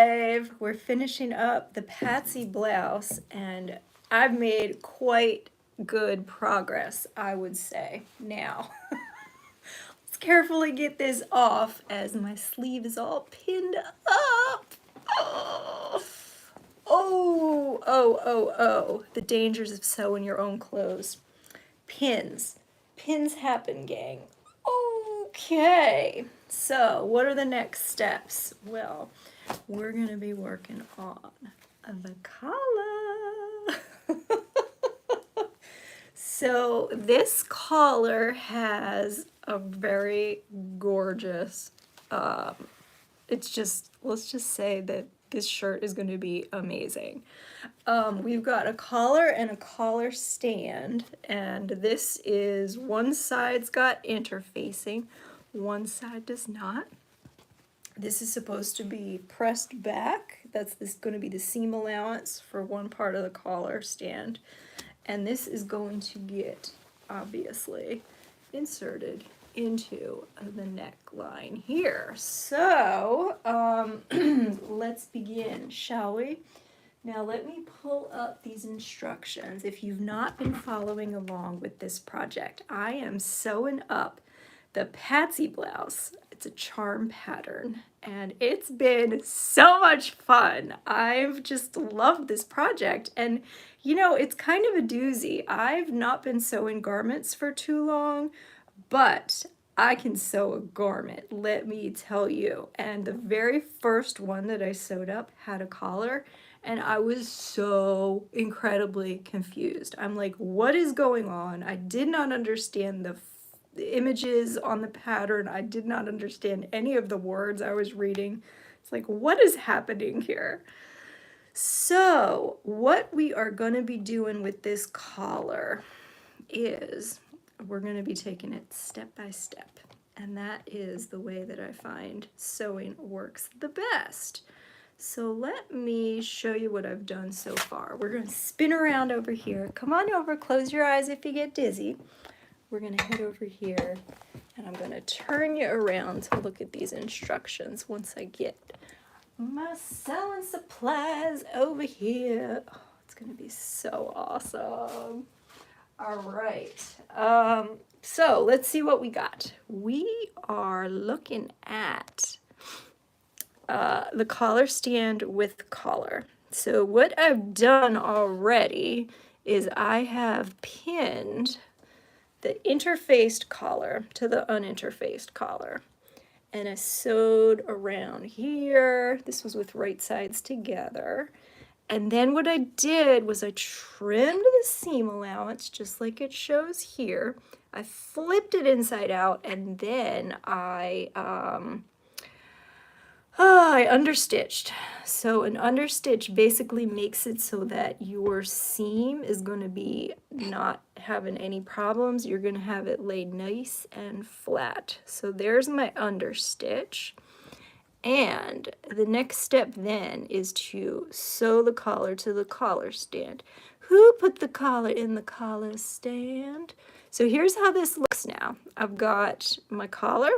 5. We're finishing up the Patsy blouse, and I've made quite good progress, I would say. Now, let's carefully get this off as my sleeve is all pinned up. Oh, the dangers of sewing your own clothes. Pins happen, gang. Okay, so what are the next steps? Well, we're going to be working on the collar. So this collar has a very gorgeous, let's just say that this shirt is going to be amazing. We've got a collar and a collar stand, and this is, one side's got interfacing, one side does not. This is supposed to be pressed back. This going to be the seam allowance for one part of the collar stand. And this is going to get, obviously, inserted into the neckline here. So, let's begin, shall we? Now let me pull up these instructions. If you've not been following along with this project, I am sewing up the Patsy blouse. It's a charm pattern, and it's been so much fun. I've just loved this project, and you know, it's kind of a doozy. I've not been sewing garments for too long, but I can sew a garment, let me tell you. And the very first one that I sewed up had a collar, and I was so incredibly confused. I'm like, what is going on? I did not understand the images on the pattern. I did not understand any of the words I was reading. It's like, what is happening here? So what we are going to be doing with this collar is we're going to be taking it step by step. And that is the way that I find sewing works the best. So let me show you what I've done so far. We're going to spin around over here. Come on over, close your eyes if you get dizzy. We're going to head over here, and I'm going to turn you around to look at these instructions once I get my sewing supplies over here. Oh, it's going to be so awesome. All right. So let's see what we got. We are looking at the collar stand with collar. So what I've done already is I have pinned the interfaced collar to the uninterfaced collar, and I sewed around here. This was with right sides together. And then what I did was I trimmed the seam allowance just like it shows here. I flipped it inside out, and then I understitched. So an understitch basically makes it so that your seam is going to be not having any problems. You're going to have it laid nice and flat. So there's my understitch. And the next step then is to sew the collar to the collar stand. Who put the collar in the collar stand? So here's how this looks now. I've got my collar,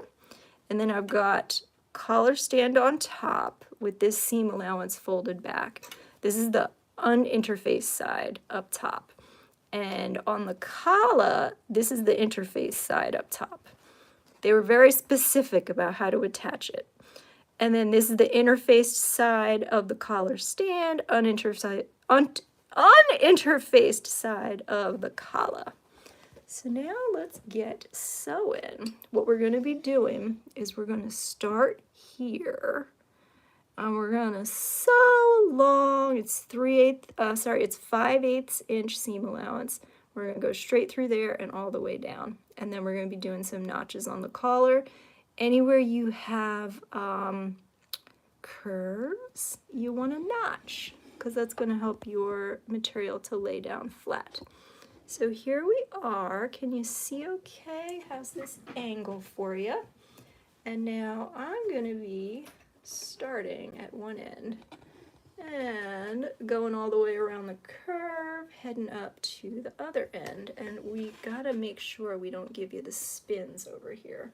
and then I've got collar stand on top with this seam allowance folded back. This is the uninterfaced side up top. And on the collar, this is the interface side up top. They were very specific about how to attach it. And then this is the interfaced side of the collar stand, uninterfaced side of the collar. So now let's get sewing. What we're going to be doing is we're going to start here, and we're going to sew along. It's 5/8 inch seam allowance. We're going to go straight through there and all the way down. And then we're going to be doing some notches on the collar. Anywhere you have curves, you want to notch, because that's going to help your material to lay down flat. So here we are. Can you see okay? How's this angle for you? And now I'm going to be starting at one end and going all the way around the curve, heading up to the other end. And we got to make sure we don't give you the spins over here.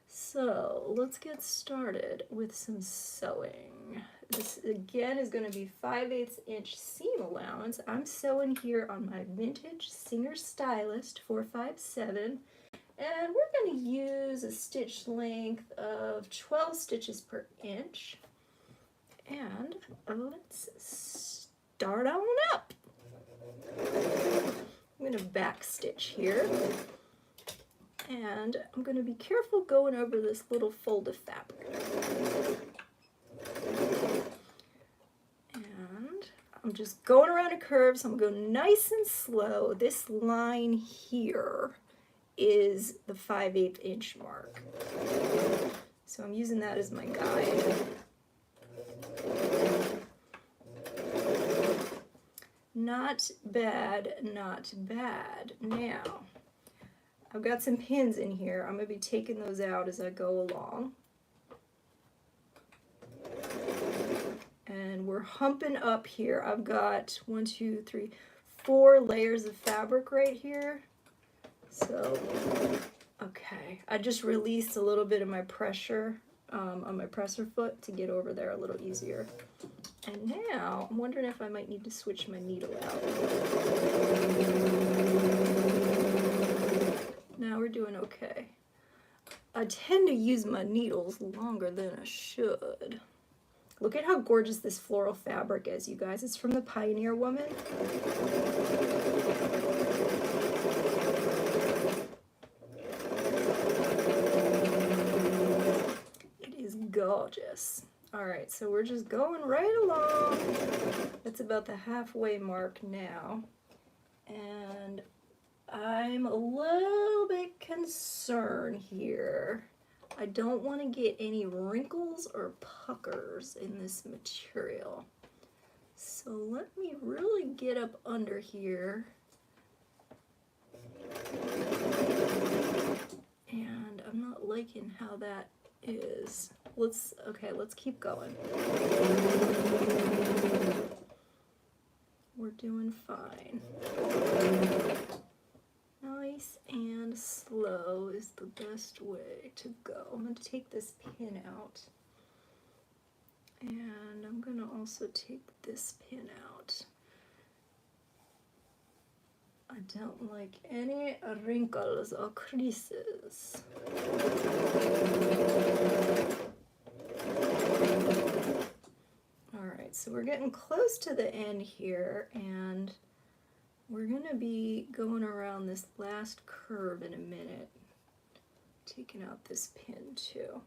So let's get started with some sewing. This again is going to be 5/8 inch seam allowance. I'm sewing here on my vintage Singer Stylist 457, and we're going to use a stitch length of 12 stitches per inch. And let's start on up. I'm going to back stitch here, and I'm going to be careful going over this little fold of fabric. And I'm just going around a curve, so I'm going to go nice and slow. This line here is the 5/8 inch mark, so I'm using that as my guide. Not bad, not bad. Now, I've got some pins in here. I'm going to be taking those out as I go along. And we're humping up here. I've got 1, 2, 3, 4 layers of fabric right here. So, okay. I just released a little bit of my pressure on my presser foot to get over there a little easier. And now, I'm wondering if I might need to switch my needle out. Now we're doing okay. I tend to use my needles longer than I should. Look at how gorgeous this floral fabric is, you guys. It's from the Pioneer Woman. It is gorgeous. All right, so we're just going right along. It's about the halfway mark now. And I'm a little bit concerned here. I don't want to get any wrinkles or puckers in this material. So let me really get up under here. And I'm not liking how that is. Let's keep going. We're doing fine. Nice and slow is the best way to go. I'm going to take this pin out. And I'm going to also take this pin out. I don't like any wrinkles or creases. Alright, so we're getting close to the end here, and we're going to be going around this last curve in a minute. Taking out this pin too.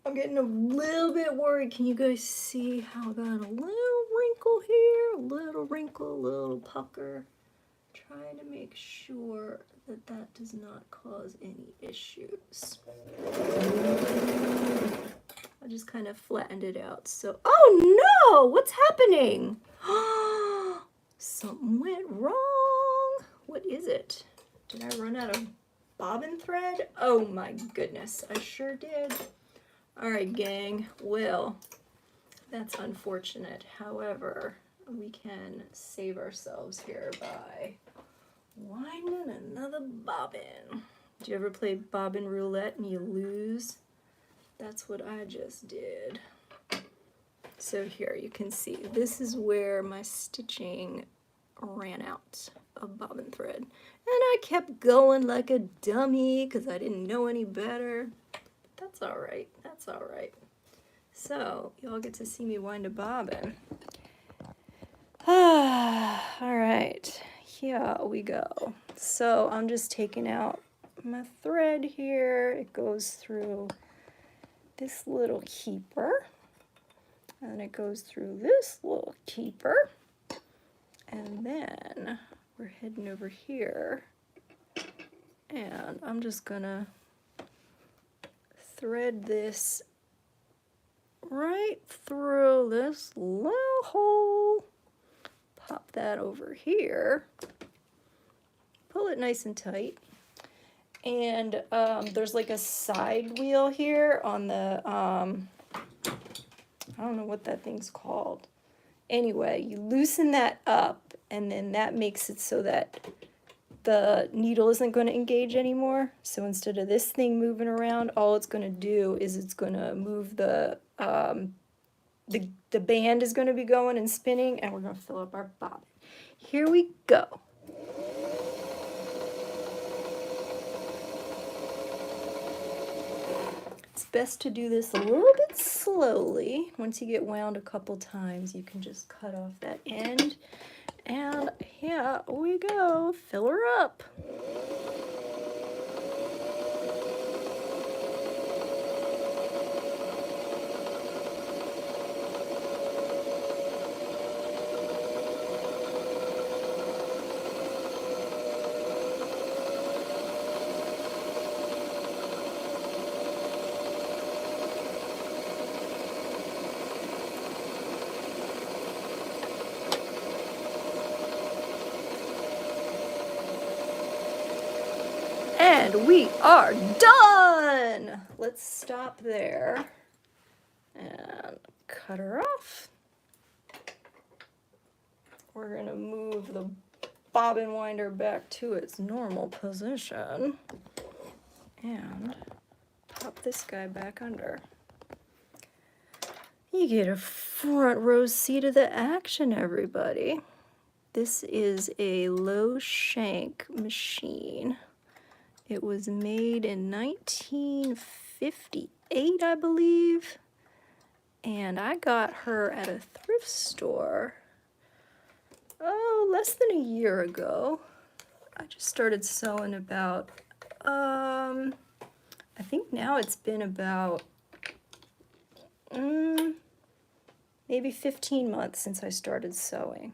I'm getting a little bit worried. Can you guys see how I got a little wrinkle here? A little wrinkle, a little pucker. Trying to make sure that that does not cause any issues. I just kind of flattened it out. So, oh no! What's happening? Something went wrong. What is it? Did I run out of bobbin thread? Oh my goodness, I sure did. Alright, gang. Well, that's unfortunate. However, we can save ourselves here by winding another bobbin. Do you ever play bobbin roulette and you lose? That's what I just did. So here you can see this is where my stitching ran out of bobbin thread. And I kept going like a dummy because I didn't know any better. That's alright, that's alright. So, y'all get to see me wind a bobbin. Alright, here we go. So, I'm just taking out my thread here. It goes through this little keeper. And it goes through this little keeper. And then we're heading over here. And I'm just gonna thread this right through this little hole. Pop that over here. Pull it nice and tight. And there's like a side wheel here on the, I don't know what that thing's called. Anyway, you loosen that up, and then that makes it so that the needle isn't going to engage anymore. So instead of this thing moving around, all it's going to do is it's going to move the the band is going to be going and spinning, and we're going to fill up our bobbin. Here we go. It's best to do this a little bit slowly. Once you get wound a couple times, you can just cut off that end. And here we go. Fill her up. And we are done. Let's stop there and cut her off. We're going to move the bobbin winder back to its normal position and pop this guy back under. You get a front row seat of the action, everybody. This is a low shank machine. It was made in 1958, I believe, and I got her at a thrift store, less than a year ago. I just started sewing about, I think now it's been about, maybe 15 months since I started sewing.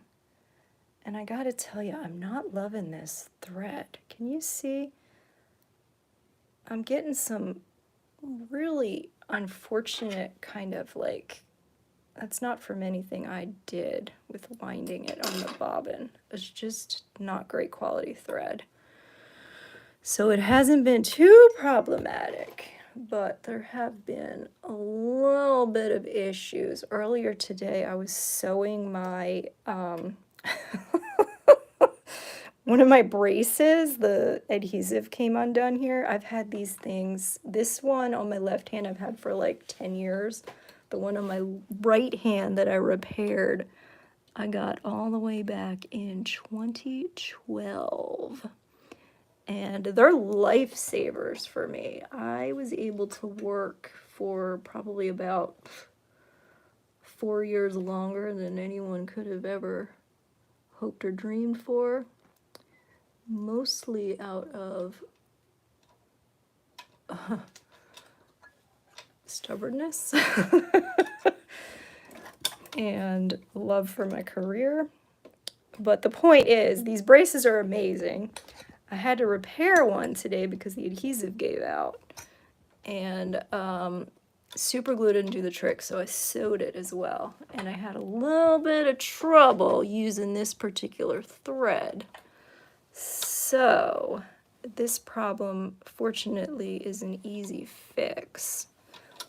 And I gotta tell you, I'm not loving this thread. Can you see? I'm getting some really unfortunate kind of like, that's not from anything I did with winding it on the bobbin. It's just not great quality thread. So it hasn't been too problematic, but there have been a little bit of issues. Earlier today, I was sewing my, one of my braces, the adhesive came undone here. I've had these things, this one on my left hand I've had for like 10 years. The one on my right hand that I repaired, I got all the way back in 2012. And they're lifesavers for me. I was able to work for probably about 4 years longer than anyone could have ever hoped or dreamed for. Mostly out of stubbornness and love for my career. But the point is, these braces are amazing. I had to repair one today because the adhesive gave out. And super glue didn't do the trick, so I sewed it as well. And I had a little bit of trouble using this particular thread. So this problem, fortunately, is an easy fix.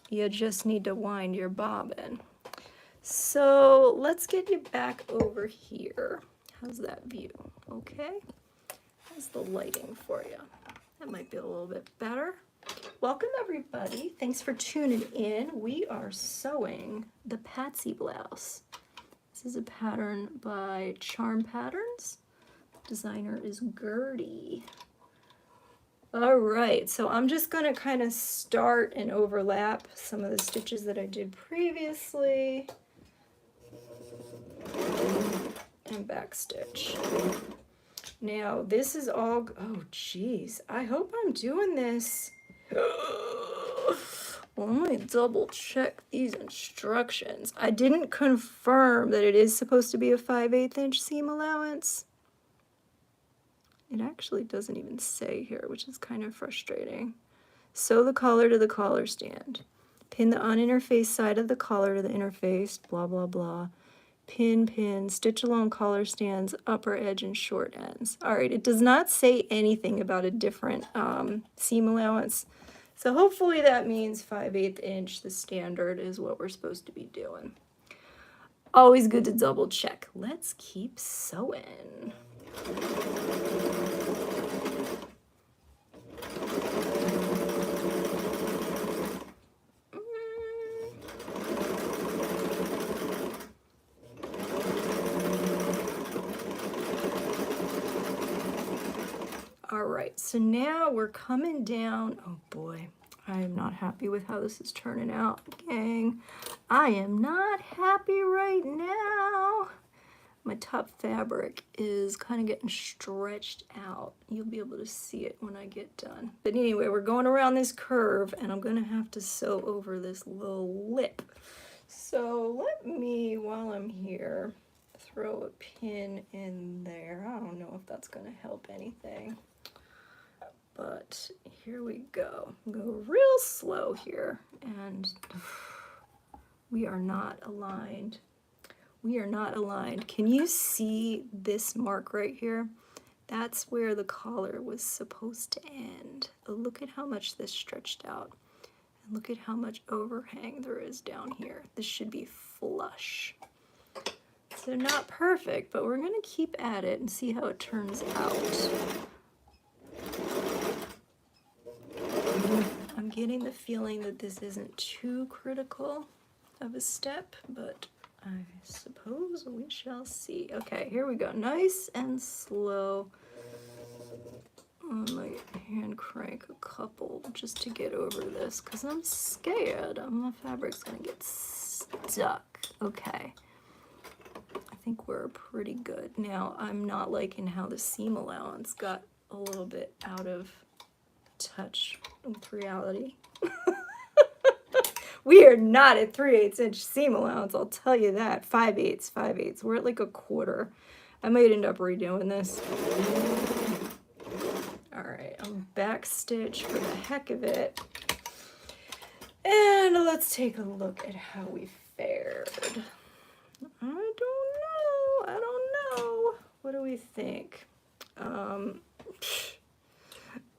You just need to wind your bobbin. So let's get you back over here. How's that view? Okay. How's the lighting for you? That might be a little bit better. Welcome, everybody. Thanks for tuning in. We are sewing the Patsy Blouse. This is a pattern by Charm Patterns. Designer is Gertie. All right, so I'm just going to kind of start and overlap some of the stitches that I did previously and backstitch. Now this is all, oh geez, I hope I'm doing this. Well, let me double check these instructions. I didn't confirm that it is supposed to be a 5/8 inch seam allowance. It actually doesn't even say here, which is kind of frustrating. Sew the collar to the collar stand. Pin the uninterfaced side of the collar to the interfaced, blah, blah, blah. Pin, pin, stitch along collar stands, upper edge and short ends. All right, it does not say anything about a different seam allowance. So hopefully that means 5/8 inch, the standard, is what we're supposed to be doing. Always good to double check. Let's keep sewing. so now we're coming down. Oh boy, I am not happy with how this is turning out, gang. I am not happy right now. My top fabric is kind of getting stretched out. You'll be able to see it when I get done. But anyway, we're going around this curve and I'm gonna have to sew over this little lip. So let me, while I'm here, throw a pin in there. I don't know if that's gonna help anything. But here we go. Go real slow here, and we are not aligned. We are not aligned. Can you see this mark right here? That's where the collar was supposed to end. Look at how much this stretched out. And look at how much overhang there is down here. This should be flush. So not perfect, but we're gonna keep at it and see how it turns out. I'm getting the feeling that this isn't too critical of a step, but I suppose we shall see. Okay, here we go. Nice and slow. I'm gonna hand crank a couple just to get over this because I'm scared my fabric's gonna get stuck. Okay. I think we're pretty good. Now, I'm not liking how the seam allowance got a little bit out of touch with reality. We are not at 3/8 inch seam allowance, I'll tell you that. 5/8, 5/8. We're at like a quarter. I might end up redoing this. Alright, I'm back stitch for the heck of it. And let's take a look at how we fared. I don't know. What do we think?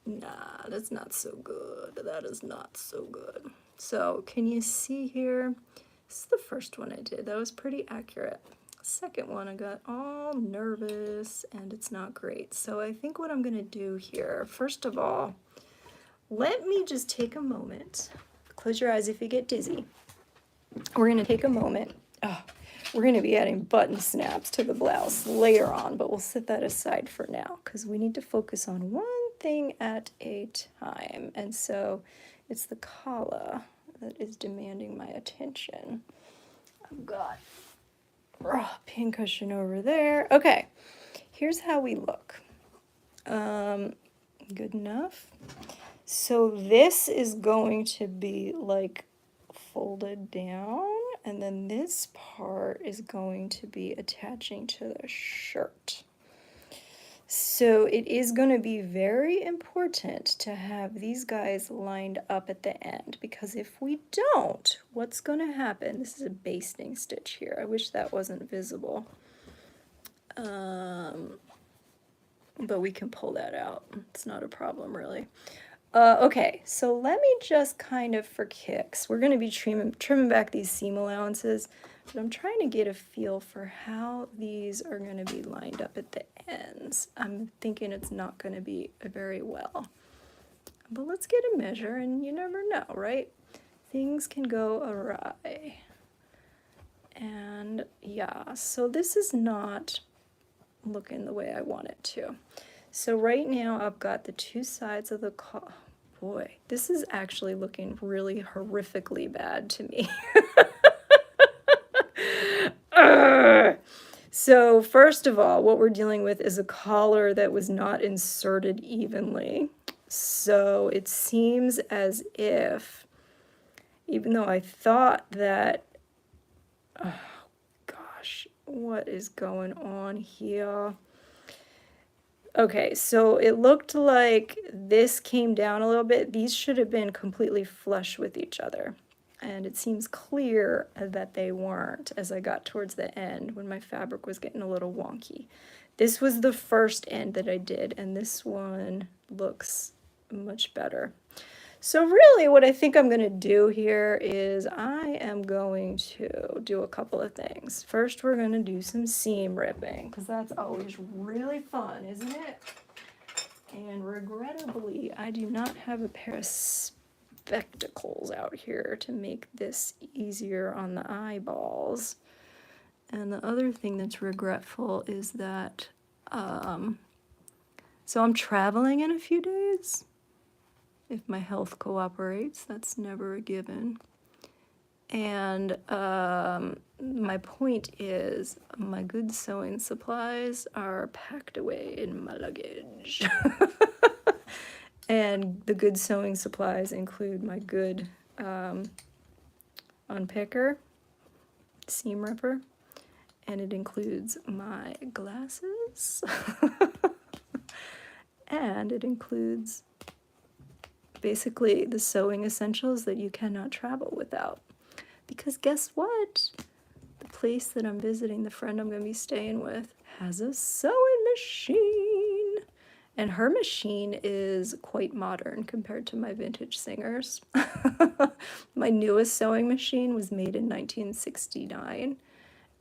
Nah, that's not so good. That is not so good. So, can you see here? This is the first one I did. That was pretty accurate. Second one, I got all nervous, and it's not great. So I think what I'm going to do here, first of all, let me just take a moment. Close your eyes if you get dizzy. We're going to take a moment. Oh, we're going to be adding button snaps to the blouse later on, but we'll set that aside for now because we need to focus on one thing at a time. And so it's the collar that is demanding my attention. I've got pincushion over there. Okay, here's how we look. Good enough. So this is going to be like folded down, and then this part is going to be attaching to the shirt. So it is going to be very important to have these guys lined up at the end, because if we don't, what's going to happen? This is a basting stitch here. I wish that wasn't visible. But we can pull that out. It's not a problem, really. Okay, so let me just kind of, for kicks, we're going to be trimming back these seam allowances, but I'm trying to get a feel for how these are going to be lined up at the ends. I'm thinking it's not going to be very well. But let's get a measure, and you never know, right? Things can go awry. And yeah, so this is not looking the way I want it to. So right now I've got the two sides of the collar. Boy, this is actually looking really horrifically bad to me. So first of all, what we're dealing with is a collar that was not inserted evenly. So it seems as if, even though I thought that, oh gosh, what is going on here? Okay, so it looked like this came down a little bit. These should have been completely flush with each other. And it seems clear that they weren't as I got towards the end when my fabric was getting a little wonky. This was the first end that I did, and this one looks much better. So really what I think I'm going to do here is I am going to do a couple of things. First, we're going to do some seam ripping, because that's always really fun, isn't it? And regrettably, I do not have a pair of spectacles out here to make this easier on the eyeballs. And the other thing that's regretful is that So I'm traveling in a few days. If my health cooperates, that's never a given. And my point is, my good sewing supplies are packed away in my luggage. And the good sewing supplies include my good unpicker, seam ripper, and it includes my glasses, and it includes basically the sewing essentials that you cannot travel without. Because guess what? The place that I'm visiting, the friend I'm going to be staying with, has a sewing machine. And her machine is quite modern compared to my vintage Singer's. My newest sewing machine was made in 1969.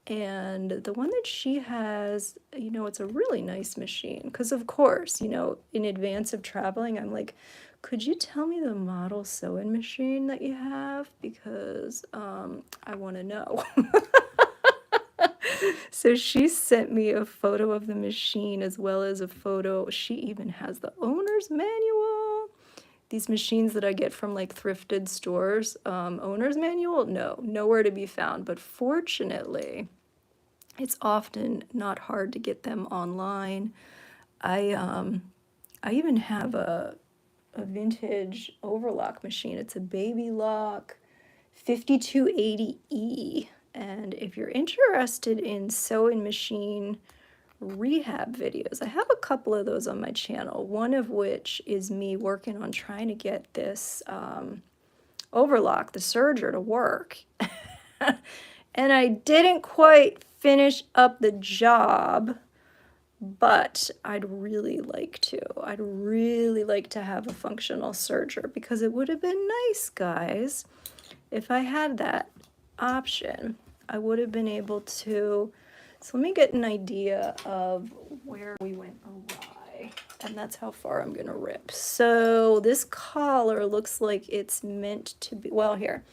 And the one that she has, you know, it's a really nice machine. Because, of course, you know, in advance of traveling, I'm like, could you tell me the model sewing machine that you have? Because I want to know. So she sent me a photo of the machine as well as a photo. She even has the owner's manual. These machines that I get from like thrifted stores, owner's manual, no, nowhere to be found. But fortunately, it's often not hard to get them online. I even have a vintage overlock machine. It's a Baby Lock 5280E. And if you're interested in sewing machine rehab videos, I have a couple of those on my channel, one of which is me working on trying to get this overlock, the serger, to work. And I didn't quite finish up the job, but I'd really like to. I'd really like to have a functional serger, because it would have been nice, guys, if I had that option. I would have been able to. So let me get an idea of where we went awry, and that's how far I'm gonna rip. So this collar looks like it's meant to be, well, here,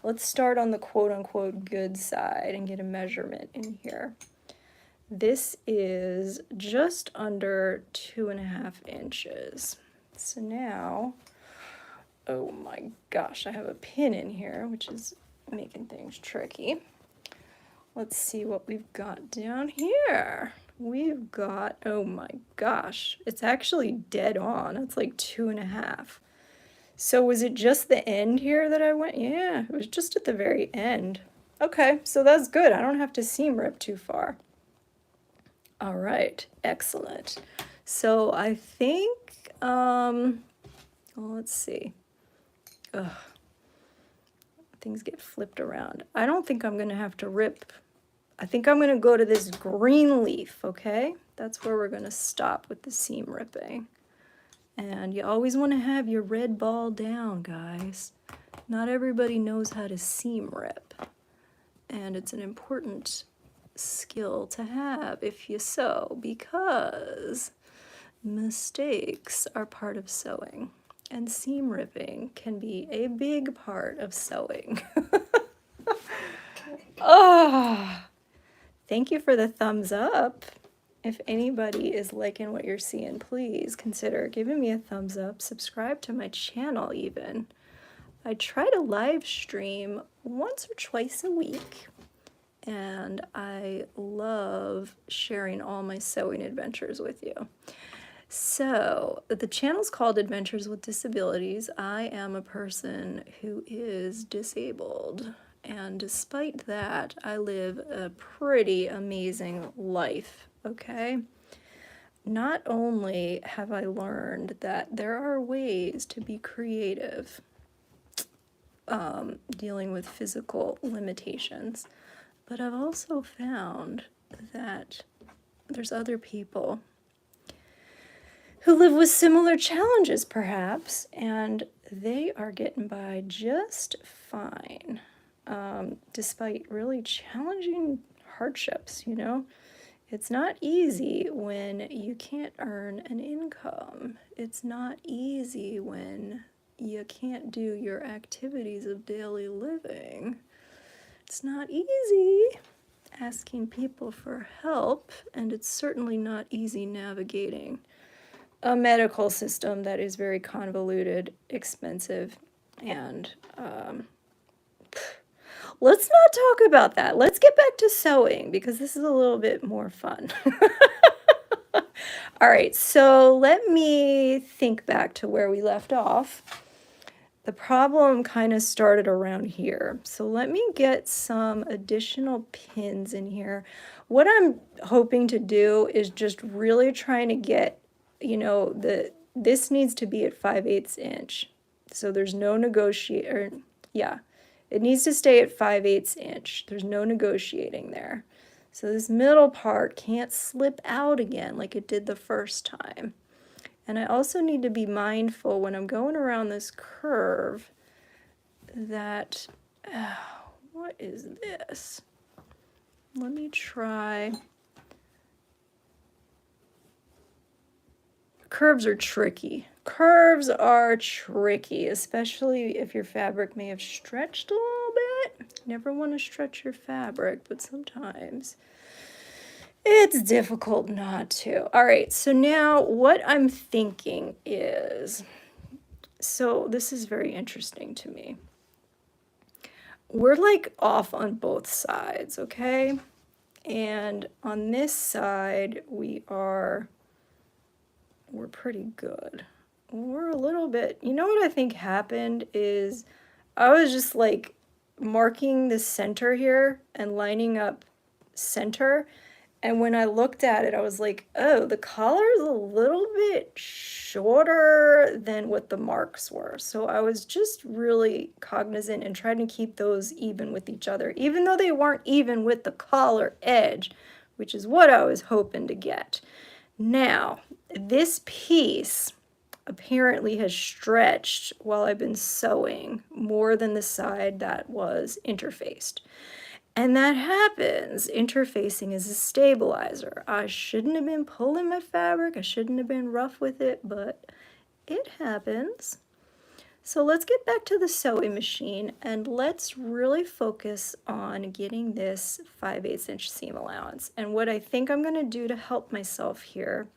let's start on the quote-unquote good side and get a measurement in here. This is just under 2.5 inches. So now, oh my gosh, I have a pin in here, which is making things tricky. Let's see what we've got down here. We've got, oh my gosh, it's actually dead on. It's like 2.5. So was it just the end here that I went? Yeah, it was just at the very end. Okay, so that's good. I don't have to seam rip too far. All right, excellent. So I think, well, let's see. Ugh. Things get flipped around. I don't think I'm gonna have to rip. I think I'm gonna go to this green leaf, okay? That's where we're gonna stop with the seam ripping. And you always wanna have your red ball down, guys. Not everybody knows how to seam rip. And it's an important skill to have if you sew, because mistakes are part of sewing. And seam ripping can be a big part of sewing. Oh, thank you for the thumbs up. If anybody is liking what you're seeing, please consider giving me a thumbs up. Subscribe to my channel even. I try to live stream once or twice a week. And I love sharing all my sewing adventures with you. So the channel's called Adventures with Disabilities. I am a person who is disabled, and despite that, I live a pretty amazing life, okay? Not only have I learned that there are ways to be creative dealing with physical limitations, but I've also found that there's other people who live with similar challenges, perhaps, and they are getting by just fine, despite really challenging hardships, you know? It's not easy when you can't earn an income. It's not easy when you can't do your activities of daily living. It's not easy asking people for help, and it's certainly not easy navigating a medical system that is very convoluted, expensive, and let's not talk about that. Let's get back to sewing because this is a little bit more fun. All right, so let me think back to where we left off. The problem kind of started around here. So let me get some additional pins in here. What I'm hoping to do is just really trying to get, you know, this needs to be at 5/8 inch. So there's no yeah, it needs to stay at 5/8 inch. There's no negotiating there. So this middle part can't slip out again like it did the first time. And I also need to be mindful when I'm going around this curve that, what is this? Let me try. Curves are tricky. Curves are tricky, especially if your fabric may have stretched a little bit. Never want to stretch your fabric, but sometimes it's difficult not to. All right, so now what I'm thinking is, so this is very interesting to me. We're like off on both sides, okay? And on this side, we're pretty good. We're a little bit, you know what I think happened is I was just like marking the center here and lining up center. And when I looked at it, I was like, oh, the collar is a little bit shorter than what the marks were. So I was just really cognizant and trying to keep those even with each other, even though they weren't even with the collar edge, which is what I was hoping to get. Now, this piece apparently has stretched while I've been sewing more than the side that was interfaced. And that happens. Interfacing is a stabilizer. I shouldn't have been pulling my fabric. I shouldn't have been rough with it, but it happens. So let's get back to the sewing machine and let's really focus on getting this 5/8 inch seam allowance. And what I think I'm going to do to help myself here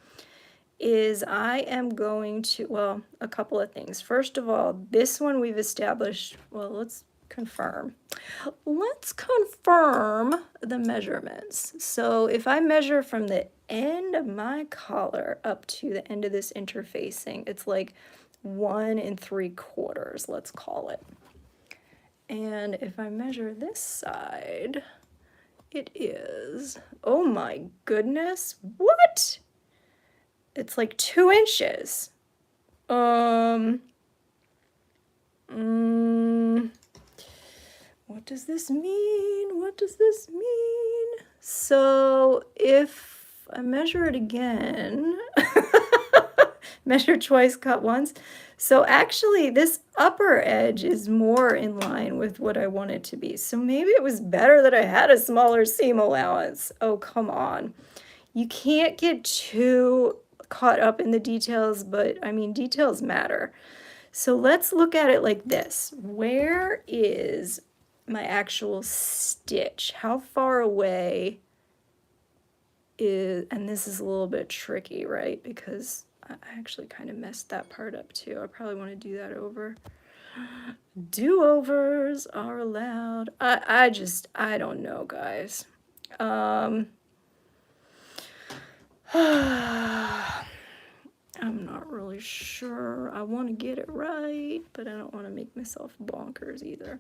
is I am going to, well, a couple of things. First of all, this one we've established, well, let's confirm. Let's confirm the measurements. So if I measure from the end of my collar up to the end of this interfacing, it's like 1 3/4, let's call it. And if I measure this side, it is, oh my goodness, what? It's like 2 inches. What does this mean? What does this mean? So if I measure it again, measure twice, cut once. So actually this upper edge is more in line with what I want it to be. So maybe it was better that I had a smaller seam allowance. Oh, come on. You can't get too caught up in the details, but I mean, details matter. So let's look at it like this. Where is my actual stitch? How far away is, and this is a little bit tricky, right? Because I actually kind of messed that part up too. I probably want to do that over. Do-overs are allowed. I don't know, guys. I'm not really sure. I want to get it right, but I don't want to make myself bonkers either.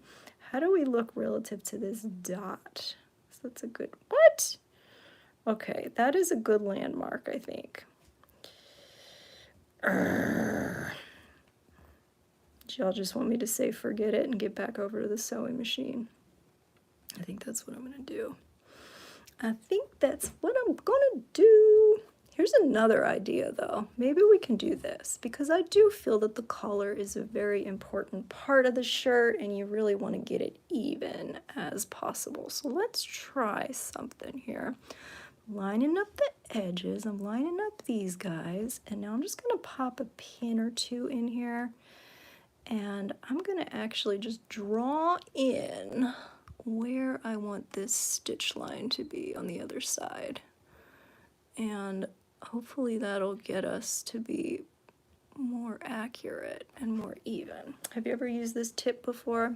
How do we look relative to this dot? So that's a good, what? Okay, that is a good landmark, I think. Y'all just want me to say forget it and get back over to the sewing machine. I think that's what I'm going to do. I think that's what I'm going to do. Here's another idea, though. Maybe we can do this, because I do feel that the collar is a very important part of the shirt, and you really want to get it even as possible. So let's try something here. Lining up the edges, I'm lining up these guys, and now I'm just going to pop a pin or two in here, and I'm going to actually just draw in where I want this stitch line to be on the other side. And hopefully that'll get us to be more accurate and more even. Have you ever used this tip before?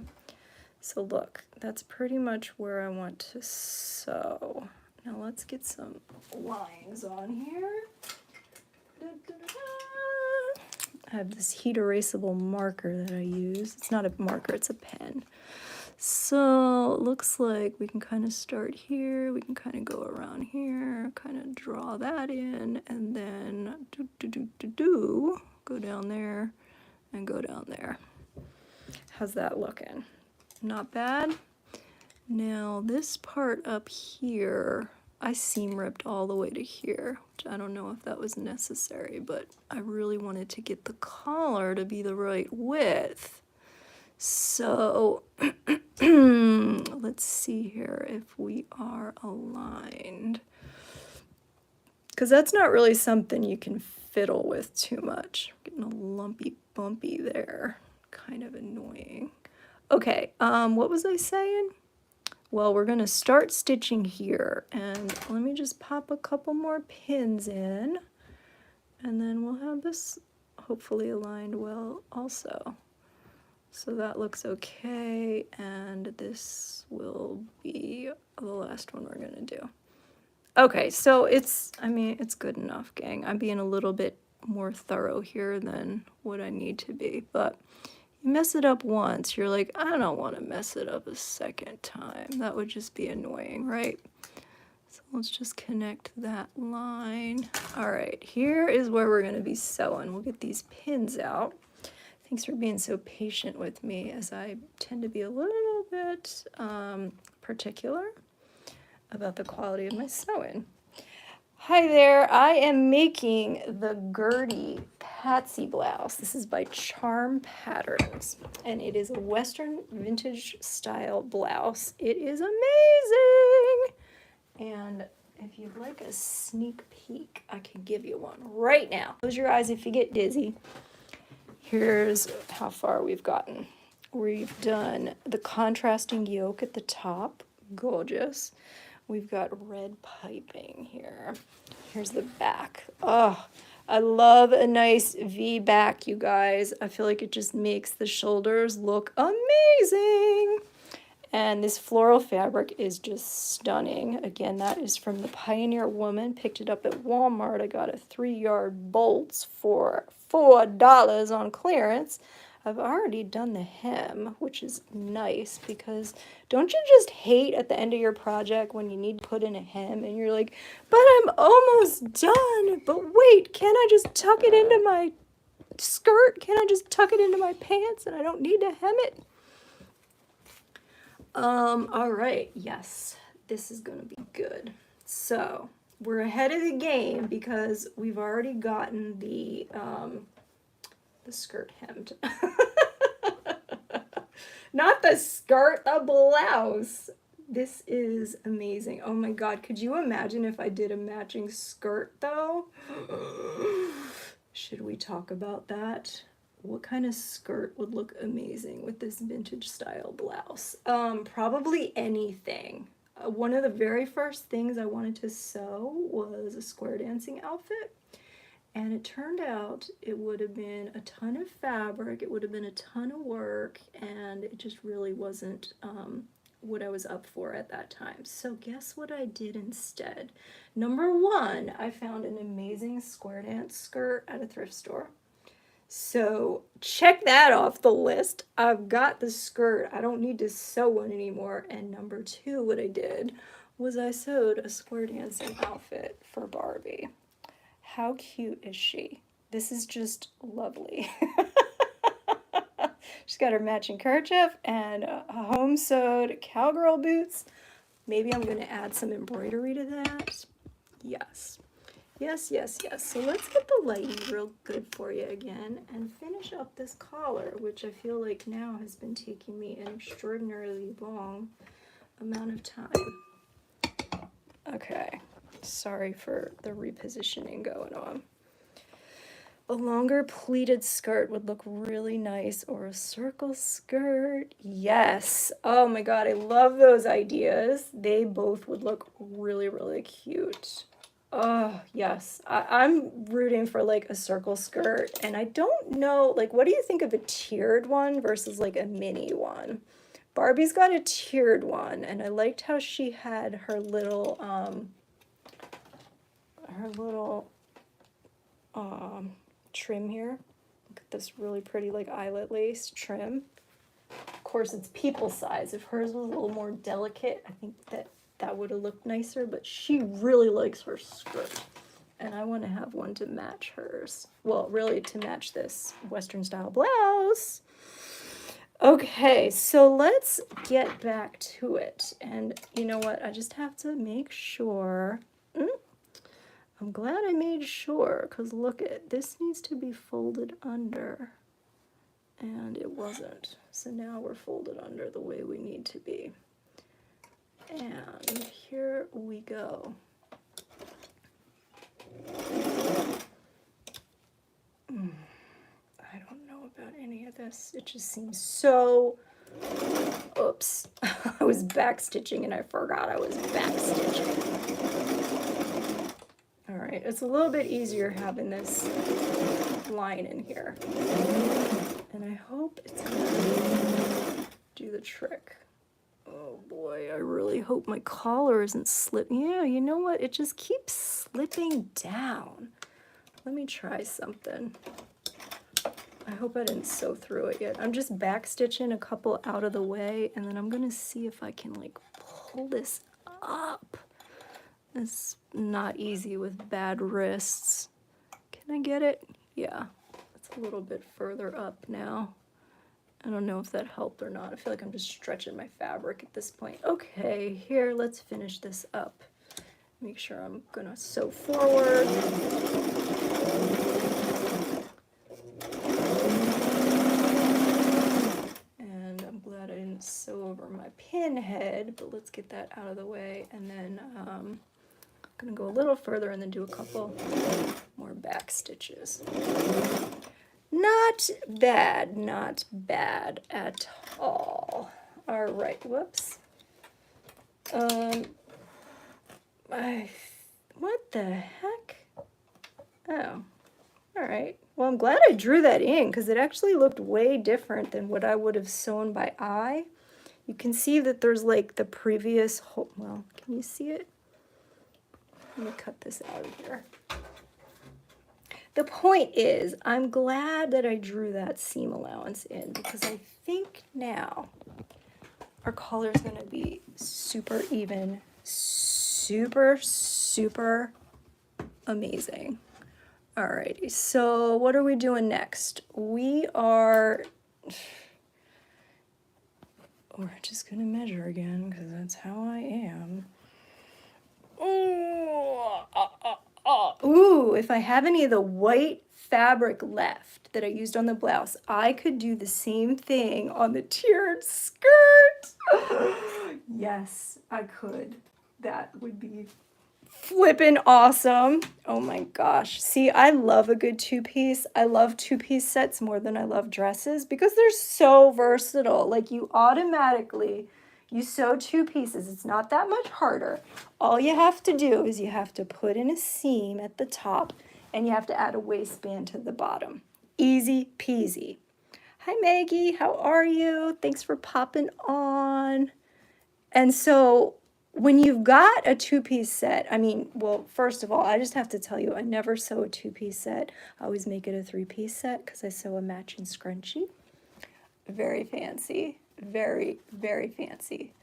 So look, that's pretty much where I want to sew. Now let's get some lines on here. Da, da, da, da. I have this heat erasable marker that I use. It's not a marker, it's a pen. So it looks like we can kind of start here, we can kind of go around here, kind of draw that in, and then go down there and go down there. How's that looking? Not bad. Now this part up here, I seam ripped all the way to here, which I don't know if that was necessary, but I really wanted to get the collar to be the right width. So let's see here if we are aligned, because that's not really something you can fiddle with too much. Getting a lumpy bumpy there, kind of annoying. Okay, what was I saying? Well, we're gonna start stitching here, and let me just pop a couple more pins in, and then we'll have this hopefully aligned well also. So that looks okay, and this will be the last one we're gonna do. Okay, so it's good enough, gang. I'm being a little bit more thorough here than what I need to be, but you mess it up once, you're like, I don't want to mess it up a second time. That would just be annoying, right? So let's just connect that line. All right, here is where we're gonna be sewing. We'll get these pins out. Thanks for being so patient with me, as I tend to be a little bit particular about the quality of my sewing. Hi there, I am making the Gertie Patsy Blouse. This is by Charm Patterns, and it is a Western vintage style blouse. It is amazing! And if you'd like a sneak peek, I can give you one right now. Close your eyes if you get dizzy. Here's how far we've gotten. We've done the contrasting yoke at the top, gorgeous. We've got red piping here. Here's the back. Oh, I love a nice V back, you guys. I feel like it just makes the shoulders look amazing. And this floral fabric is just stunning. Again, that is from the Pioneer Woman. Picked it up at Walmart. I got a 3-yard bolts for $4 on clearance. I've already done the hem, which is nice, because don't you just hate at the end of your project when you need to put in a hem and you're like, but I'm almost done. But wait, can't I just tuck it into my skirt? Can't I just tuck it into my pants and I don't need to hem it? All right, yes, this is gonna be good. So we're ahead of the game because we've already gotten the skirt hemmed. Not the skirt, the blouse. This is amazing. Oh my God, could you imagine if I did a matching skirt though? Should we talk about that? What kind of skirt would look amazing with this vintage style blouse? Probably anything. One of the very first things I wanted to sew was a square dancing outfit. And it turned out it would have been a ton of fabric, it would have been a ton of work, and it just really wasn't what I was up for at that time. So guess what I did instead? Number one, I found an amazing square dance skirt at a thrift store. So check that off the list. I've got the skirt. I don't need to sew one anymore. And number two, what I did was I sewed a square dancing outfit for Barbie. How cute is she? This is just lovely. She's got her matching kerchief and home sewed cowgirl boots. Maybe I'm going to add some embroidery to that. Yes. Yes, yes, yes. So let's get the lighting real good for you again and finish up this collar, which I feel like now has been taking me an extraordinarily long amount of time. Okay. Sorry for the repositioning going on. A longer pleated skirt would look really nice, or a circle skirt. Yes. Oh my God, I love those ideas. They both would look really, really cute. Oh, yes. I'm rooting for like a circle skirt, and I don't know, like, what do you think of a tiered one versus like a mini one? Barbie's got a tiered one, and I liked how she had her little trim here. Look at this really pretty like eyelet lace trim. Of course, it's people size. If hers was a little more delicate, I think that would have looked nicer, but she really likes her skirt. And I want to have one to match hers. Well, really to match this Western style blouse. Okay, so let's get back to it. And you know what? I just have to make sure. I'm glad I made sure, because look at this, needs to be folded under. And it wasn't. So now we're folded under the way we need to be. And here we go. I don't know about any of this. It just seems so... Oops. I was backstitching and I forgot I was backstitching. All right, it's a little bit easier having this line in here. And I hope it's gonna do the trick. Oh boy, I really hope my collar isn't slipping. Yeah, you know what? It just keeps slipping down. Let me try something. I hope I didn't sew through it yet. I'm just backstitching a couple out of the way, and then I'm gonna see if I can like pull this up. It's not easy with bad wrists. Can I get it? Yeah, it's a little bit further up now. I don't know if that helped or not. I feel like I'm just stretching my fabric at this point. Okay, here, let's finish this up. Make sure I'm gonna sew forward. And I'm glad I didn't sew over my pin head, but let's get that out of the way. And then I'm gonna go a little further and then do a couple more back stitches. Not bad, not bad at all. All right, whoops. What the heck? Oh, all right. Well, I'm glad I drew that in because it actually looked way different than what I would have sewn by eye. You can see that there's like the previous whole, well, can you see it? Let me cut this out of here. The point is, I'm glad that I drew that seam allowance in because I think now our collar is going to be super even, super, super amazing. Alrighty, so what are we doing next? We're just going to measure again because that's how I am. Ooh, if I have any of the white fabric left that I used on the blouse, I could do the same thing on the tiered skirt. Yes, I could. That would be flippin' awesome. Oh my gosh. See, I love a good two-piece. I love two-piece sets more than I love dresses because they're so versatile. Like you sew two pieces. It's not that much harder. All you have to do is you have to put in a seam at the top and you have to add a waistband to the bottom. Easy peasy. Hi Maggie, how are you? Thanks for popping on. And so when you've got a two-piece set, I mean, well, first of all, I just have to tell you, I never sew a two-piece set. I always make it a three-piece set because I sew a matching scrunchie. Very fancy. Very, very fancy.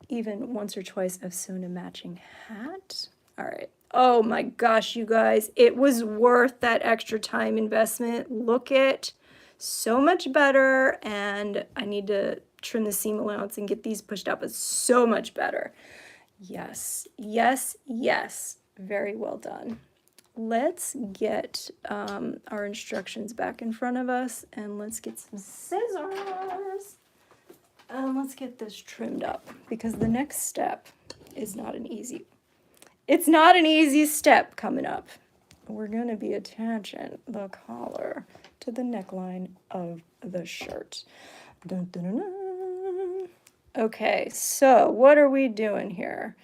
Even once or twice I've sewn a matching hat. All right. Oh my gosh, you guys. It was worth that extra time investment. Look at so much better. And I need to trim the seam allowance and get these pushed up. It's so much better. Yes, yes, yes. Very well done. Let's get our instructions back in front of us and let's get some scissors. Let's get this trimmed up because the next step is not an easy. It's not an easy step coming up. We're going to be attaching the collar to the neckline of the shirt. Dun, dun, dun, dun. Okay, so what are we doing here?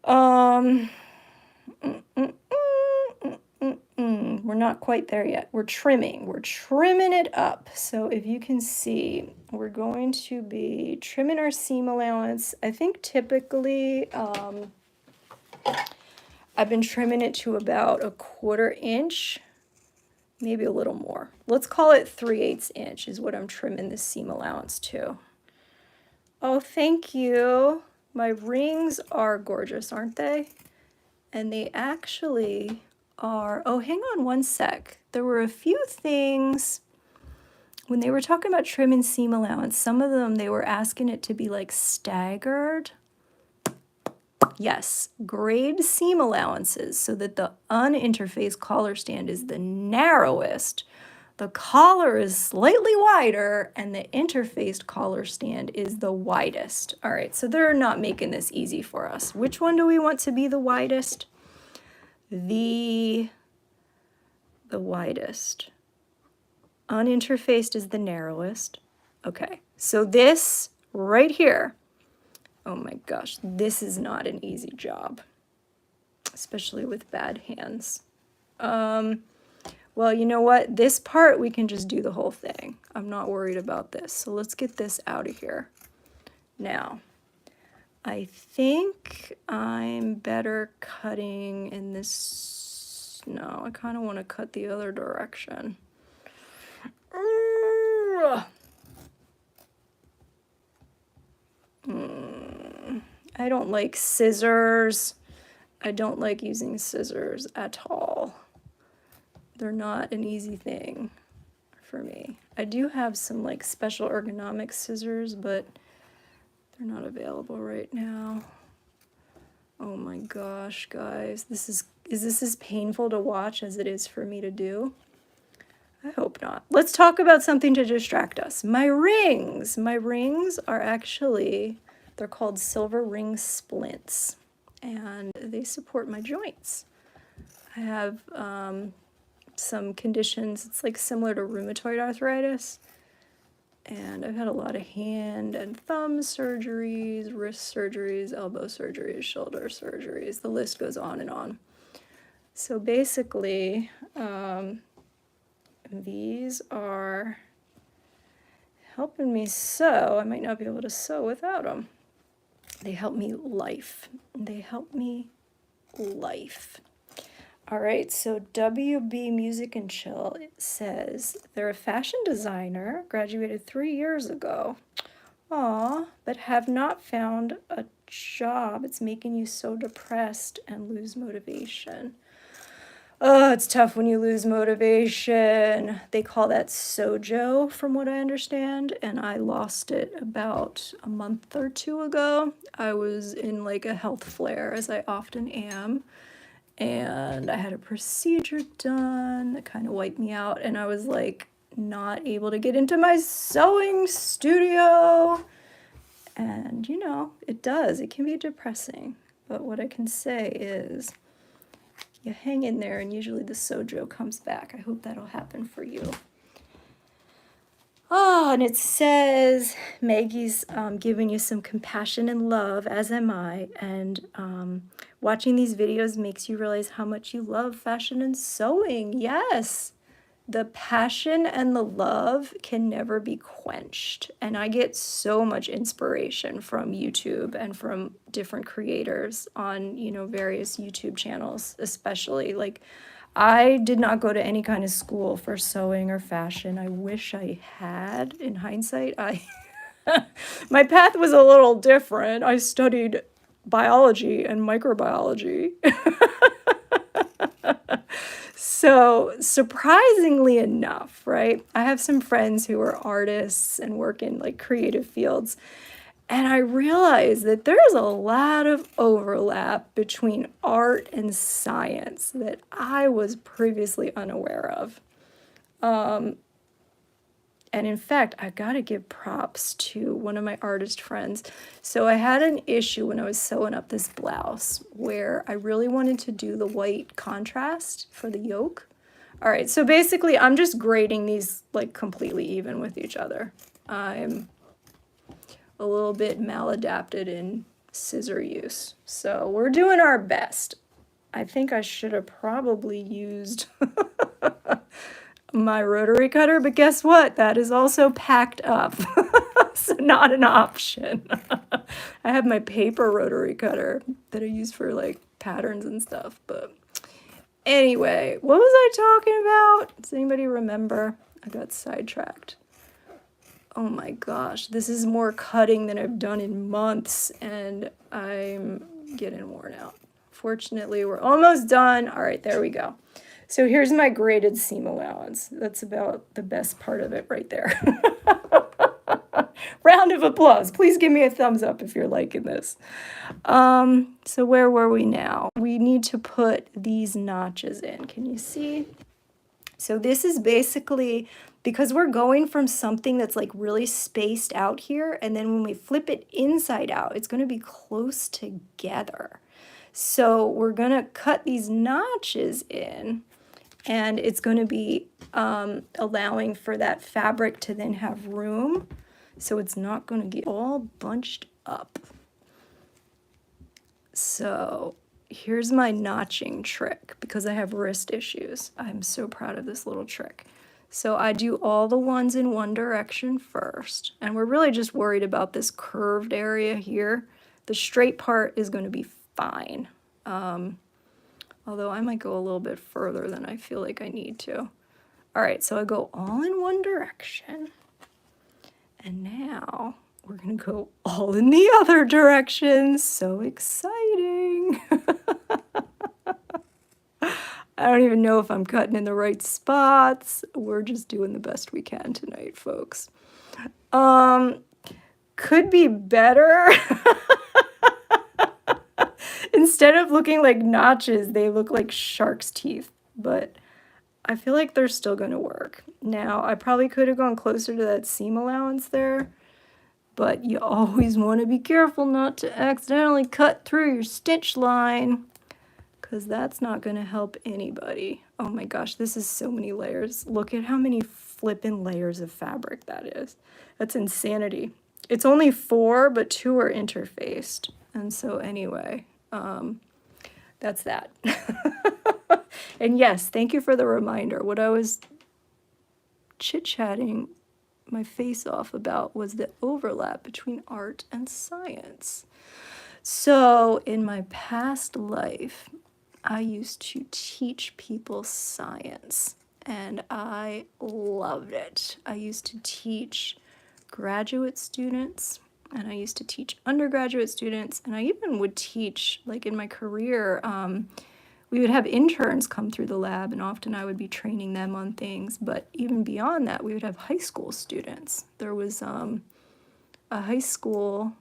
Let's not quite there yet. We're trimming it up. So if you can see, we're going to be trimming our seam allowance. I think typically, I've been trimming it to about 1/4 inch, maybe a little more. Let's call it 3/8 inch is what I'm trimming this seam allowance to. Oh, thank you. My rings are gorgeous, aren't they? And they actually are, oh, hang on one sec. There were a few things when they were talking about trim and seam allowance. Some of them, they were asking it to be like staggered. Yes, grade seam allowances so that the uninterfaced collar stand is the narrowest. The collar is slightly wider and the interfaced collar stand is the widest. All right, so they're not making this easy for us. Which one do we want to be the widest? The widest. Uninterfaced is the narrowest. Okay, so this right here, oh my gosh, this is not an easy job, especially with bad hands. Well, you know what? This part, we can just do the whole thing. I'm not worried about this. So let's get this out of here. Now, I think I'm better cutting in this. No, I kind of want to cut the other direction. I don't like scissors. I don't like using scissors at all. They're not an easy thing for me. I do have some like special ergonomic scissors, but they're not available right now. Oh my gosh, guys. Is this as painful to watch as it is for me to do? I hope not. Let's talk about something to distract us. My rings. My rings are actually, they're called silver ring splints, and they support my joints. I have some conditions, it's like similar to rheumatoid arthritis, and I've had a lot of hand and thumb surgeries, wrist surgeries, elbow surgeries, shoulder surgeries, the list goes on and on. So basically, these are helping me sew. I might not be able to sew without them. They help me life. They help me life. All right, so WB Music and Chill, it says they're a fashion designer, graduated 3 years ago. Aw, but have not found a job. It's making you so depressed and lose motivation. Oh, it's tough when you lose motivation. They call that sojo, from what I understand, and I lost it about a month or 2 ago. I was in like a health flare, as I often am. And I had a procedure done that kind of wiped me out, and I was like not able to get into my sewing studio. And you know, it can be depressing, but what I can say is you hang in there and usually the sojo comes back. I hope that'll happen for you. Oh, and it says Maggie's giving you some compassion and love, as am I, and watching these videos makes you realize how much you love fashion and sewing. Yes, the passion and the love can never be quenched, and I get so much inspiration from YouTube and from different creators on, you know, various YouTube channels, especially. Like, I did not go to any kind of school for sewing or fashion. I wish I had. In hindsight, my path was a little different. I studied biology and microbiology. So surprisingly enough, right, I have some friends who are artists and work in like creative fields. And I realized that there's a lot of overlap between art and science that I was previously unaware of. And in fact, I gotta give props to one of my artist friends. So I had an issue when I was sewing up this blouse where I really wanted to do the white contrast for the yoke. All right, so basically I'm just grading these like completely even with each other. I'm a little bit maladapted in scissor use. So we're doing our best. I think I should have probably used my rotary cutter, but guess what? That is also packed up. So not an option. I have my paper rotary cutter that I use for like patterns and stuff, but anyway, what was I talking about? Does anybody remember? I got sidetracked. Oh my gosh, this is more cutting than I've done in months, and I'm getting worn out. Fortunately, we're almost done. All right, there we go. So here's my graded seam allowance. That's about the best part of it right there. Round of applause. Please give me a thumbs up if you're liking this. So where were we now? We need to put these notches in. Can you see? So this is basically, because we're going from something that's like really spaced out here, and then when we flip it inside out, it's going to be close together. So we're going to cut these notches in, and it's going to be allowing for that fabric to then have room, so it's not going to get all bunched up. So here's my notching trick, because I have wrist issues. I'm so proud of this little trick. So I do all the ones in one direction first, and we're really just worried about this curved area here. The straight part is going to be fine, although I might go a little bit further than I feel like I need to. All right, so I go all in one direction, and now we're going to go all in the other direction. So exciting. I don't even know if I'm cutting in the right spots. We're just doing the best we can tonight, folks. Could be better. Instead of looking like notches, they look like shark's teeth, but I feel like they're still going to work. Now, I probably could have gone closer to that seam allowance there, but you always want to be careful not to accidentally cut through your stitch line, because that's not going to help anybody. Oh my gosh, this is so many layers. Look at how many flippin' layers of fabric that is. That's insanity. It's only 4, but 2 are interfaced. And so anyway, that's that. And yes, thank you for the reminder. What I was chit-chatting my face off about was the overlap between art and science. So in my past life, I used to teach people science, and I loved it. I used to teach graduate students, and I used to teach undergraduate students, and I even would teach, like in my career, we would have interns come through the lab, and often I would be training them on things. But even beyond that, we would have high school students. There was a high school,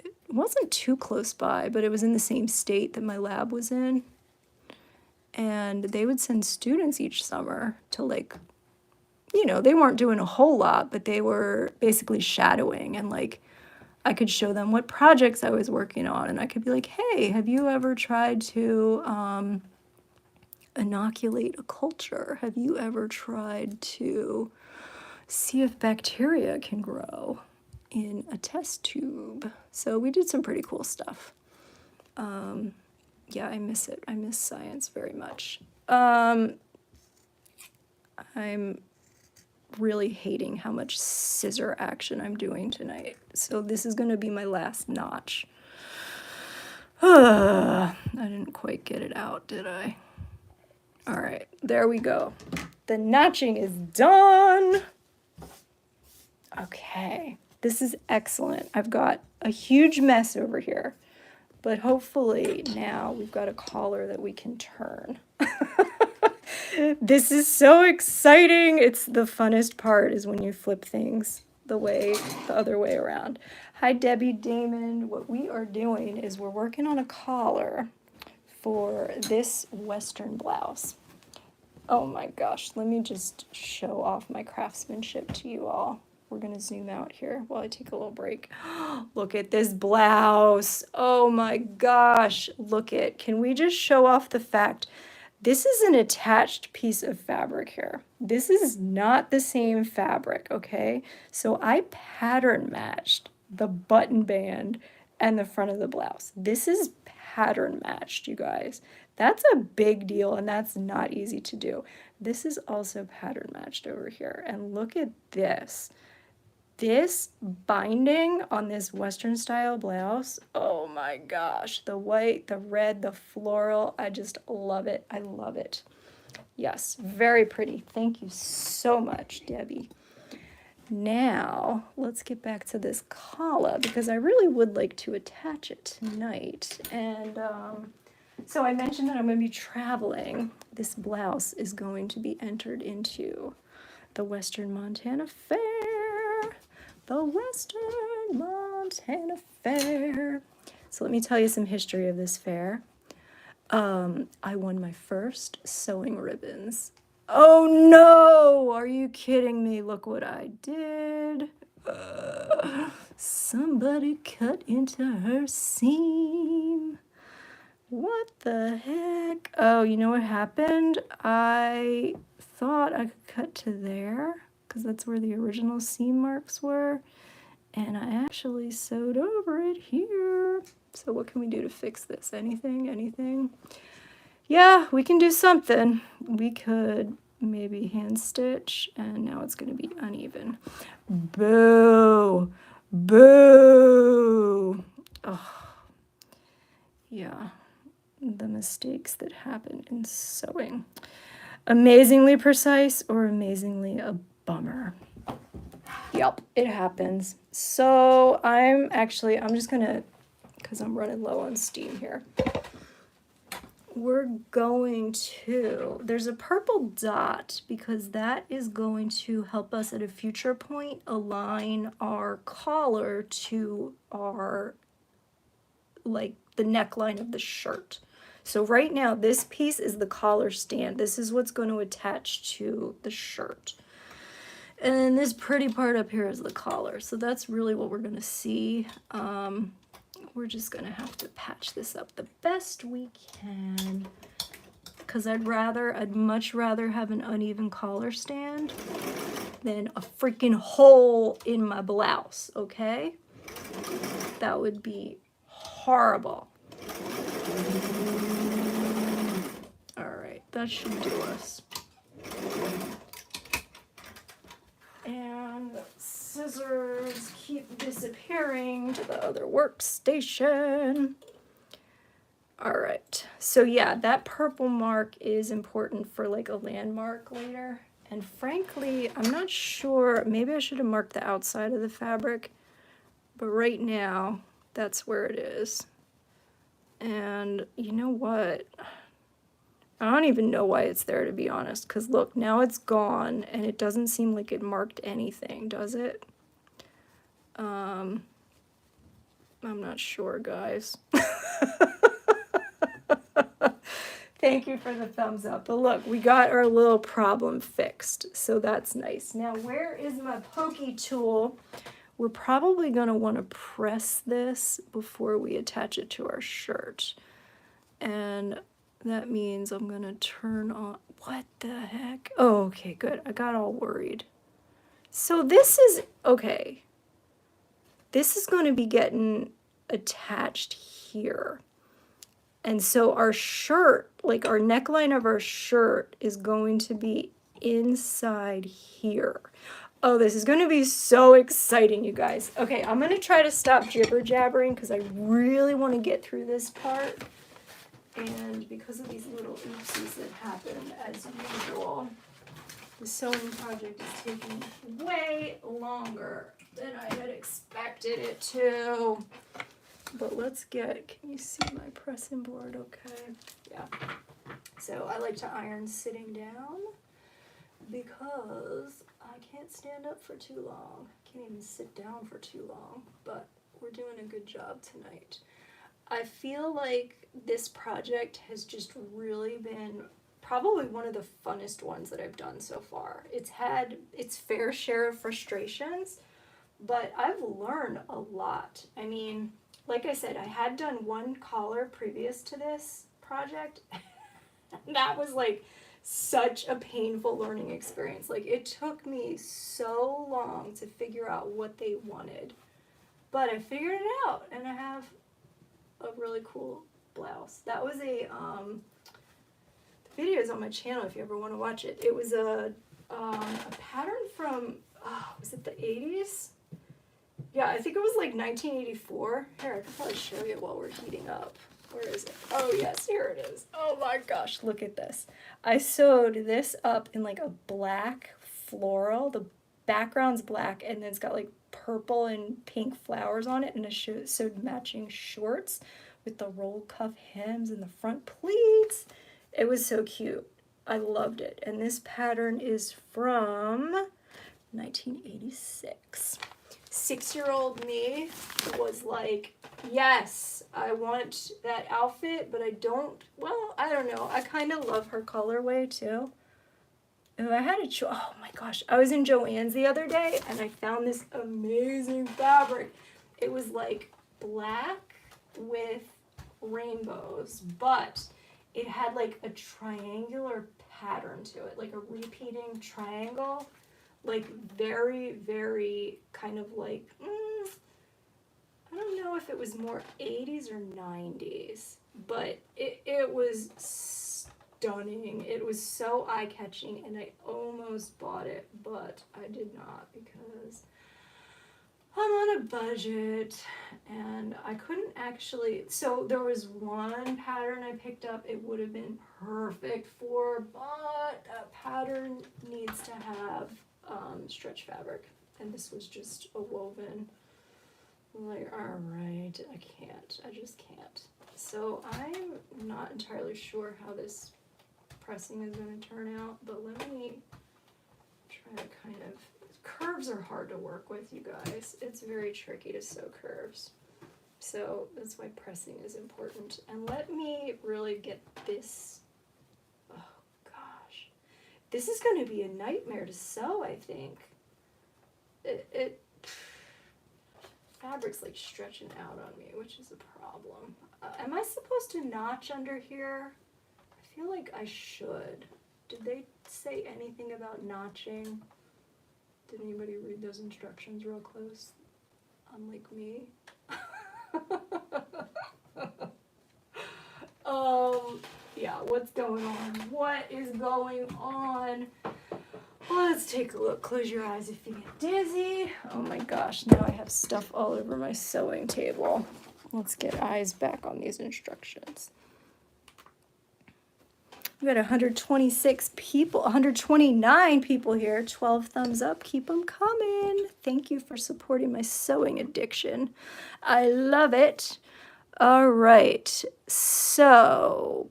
it wasn't too close by, but it was in the same state that my lab was in. And they would send students each summer to, like, you know, they weren't doing a whole lot, but they were basically shadowing, and like I could show them what projects I was working on, and I could be like, hey, have you ever tried to inoculate a culture? Have you ever tried to see if bacteria can grow in a test tube? So we did some pretty cool stuff. Yeah, I miss it. I miss science very much. I'm really hating how much scissor action I'm doing tonight. So this is going to be my last notch. I didn't quite get it out, did I? All right, there we go. The notching is done. Okay, this is excellent. I've got a huge mess over here, but hopefully now we've got a collar that we can turn. This is so exciting. It's the funnest part is when you flip things the other way around. Hi, Debbie Damon. What we are doing is we're working on a collar for this Western blouse. Oh my gosh, let me just show off my craftsmanship to you all. We're gonna zoom out here while I take a little break. Look at this blouse. Oh my gosh, can we just show off the fact this is an attached piece of fabric here. This is not the same fabric, okay? So I pattern matched the button band and the front of the blouse. This is pattern matched, you guys. That's a big deal, and that's not easy to do. This is also pattern matched over here, and look at this. This binding on this Western style blouse, oh my gosh, the white, the red, the floral, I just love it. I love it. Yes, very pretty. Thank you so much, Debbie. Now, let's get back to this collar because I really would like to attach it tonight. And so I mentioned that I'm going to be traveling. This blouse is going to be entered into the Western Montana Fair. The Western Montana Fair. So let me tell you some history of this fair. I won my first sewing ribbons. Oh no! Are you kidding me? Look what I did. Somebody cut into her seam. What the heck? Oh, you know what happened? I thought I could cut to there because that's where the original seam marks were. And I actually sewed over it here. So what can we do to fix this? Anything? Anything? Yeah, we can do something. We could maybe hand stitch, and now it's going to be uneven. Boo! Boo! Oh, yeah, the mistakes that happen in sewing. Amazingly precise or amazingly a bummer. Yep, it happens. So I'm just going to, because I'm running low on steam here. We're going to, there's a purple dot because that is going to help us at a future point align our collar to our, like the neckline of the shirt. So right now this piece is the collar stand. This is what's going to attach to the shirt. And then this pretty part up here is the collar. So that's really what we're going to see. We're just going to have to patch this up the best we can. Because I'd much rather have an uneven collar stand than a freaking hole in my blouse, okay? That would be horrible. All right, that should do us. And scissors keep disappearing to the other workstation. All right, so yeah, that purple mark is important for like a landmark later. And frankly, I'm not sure, maybe I should have marked the outside of the fabric, but right now, that's where it is. And you know what? I don't even know why it's there, to be honest, because look, now it's gone, and it doesn't seem like it marked anything, does it? I'm not sure, guys. Thank you for the thumbs up. But look, we got our little problem fixed, so that's nice. Now, where is my pokey tool? We're probably going to want to press this before we attach it to our shirt. And that means I'm going to turn on... What the heck? Oh, okay, good. I got all worried. So this is... Okay. This is going to be getting attached here. And so our shirt, like our neckline of our shirt, is going to be inside here. Oh, this is going to be so exciting, you guys. Okay, I'm going to try to stop jibber-jabbering because I really want to get through this part. And because of these little oopsies that happened, as usual, the sewing project is taking way longer than I had expected it to. But let's get, can you see my pressing board okay? Yeah. So I like to iron sitting down because I can't stand up for too long. I can't even sit down for too long, but we're doing a good job tonight. I feel like this project has just really been probably one of the funnest ones that I've done so far. It's had its fair share of frustrations, but I've learned a lot. I mean, like I said, I had done one collar previous to this project. That was like such a painful learning experience. Like it took me so long to figure out what they wanted, but I figured it out and I have a really cool blouse. That was a, the video is on my channel if you ever want to watch it. It was a pattern from, was it the 80s? Yeah, I think it was like 1984. Here, I can probably show you while we're heating up. Where is it? Oh, yes, here it is. Oh my gosh, look at this. I sewed this up in like a black floral. The background's black, and then it's got like purple and pink flowers on it, and I sewed matching shorts with the roll cuff hems and the front pleats. It was so cute. I loved it. And this pattern is from 1986. 6-year-old me was like, yes, I want that outfit, but I don't, well, I don't know. I kind of love her colorway too. If I had a choice, oh my gosh, I was in Joann's the other day and I found this amazing fabric. It was like black with rainbows, but it had like a triangular pattern to it, like a repeating triangle. Like very, very kind of like, I don't know if it was more 80s or 90s, but it was stunning. It was so eye-catching, and I almost bought it, but I did not because I'm on a budget, and I couldn't actually, so there was one pattern I picked up it would have been perfect for, but that pattern needs to have stretch fabric, and this was just a woven. I'm like, all right, I just can't. So I'm not entirely sure how this pressing is going to turn out, but let me try to kind of, curves are hard to work with, you guys. It's very tricky to sew curves. So that's why pressing is important. And let me really get this, oh gosh. This is going to be a nightmare to sew, I think. Fabric's like stretching out on me, which is a problem. Am I supposed to notch under here? I feel like I should. Did they say anything about notching? Did anybody read those instructions real close? Unlike me. Yeah, what's going on? What is going on? Well, let's take a look. Close your eyes if you get dizzy. Oh my gosh, now I have stuff all over my sewing table. Let's get eyes back on these instructions. We got 126 people, 129 people here. 12 thumbs up. Keep them coming. Thank you for supporting my sewing addiction. I love it. All right. So,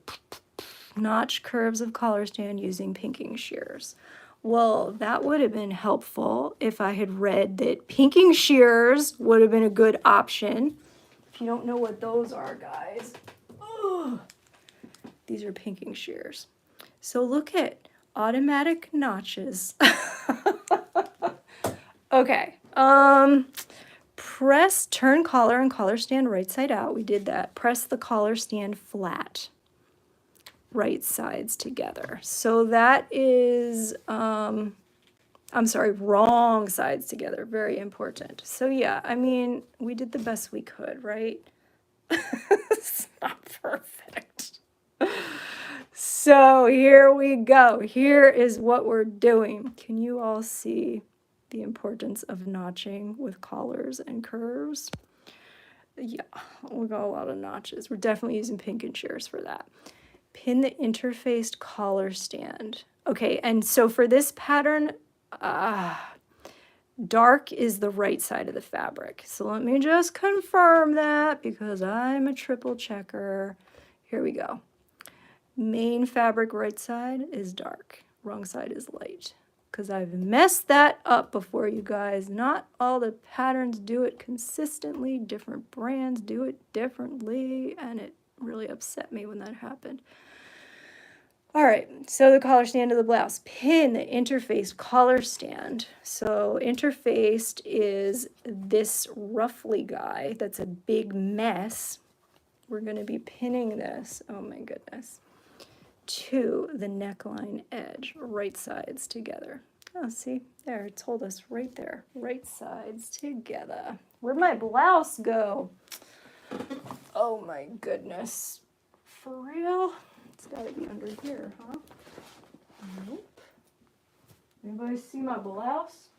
notch curves of collar stand using pinking shears. Well, that would have been helpful if I had read that pinking shears would have been a good option. If you don't know what those are, guys. Ugh. These are pinking shears. So look at automatic notches. Okay. Press, turn collar and collar stand right side out. We did that. Press the collar stand flat. Right sides together. So that is, I'm sorry, wrong sides together. Very important. So yeah, I mean, we did the best we could, right? It's not perfect. So here we go. Here is what we're doing. Can you all see the importance of notching with collars and curves? Yeah, we got a lot of notches. We're definitely using pinking shears for that. Pin the interfaced collar stand. Okay, and so for this pattern, dark is the right side of the fabric. So let me just confirm that because I'm a triple checker. Here we go. Main fabric right side is dark. Wrong side is light. Because I've messed that up before, you guys. Not all the patterns do it consistently. Different brands do it differently. And it really upset me when that happened. All right, so the collar stand of the blouse. Pin the interfaced collar stand. So interfaced is this ruffly guy that's a big mess. We're going to be pinning this, oh my goodness, to the neckline edge, right sides together. Oh, see, there, it told us right there, right sides together. Where'd my blouse go? Oh my goodness. Well, it's gotta be under here, huh? Nope. Anybody see my blouse?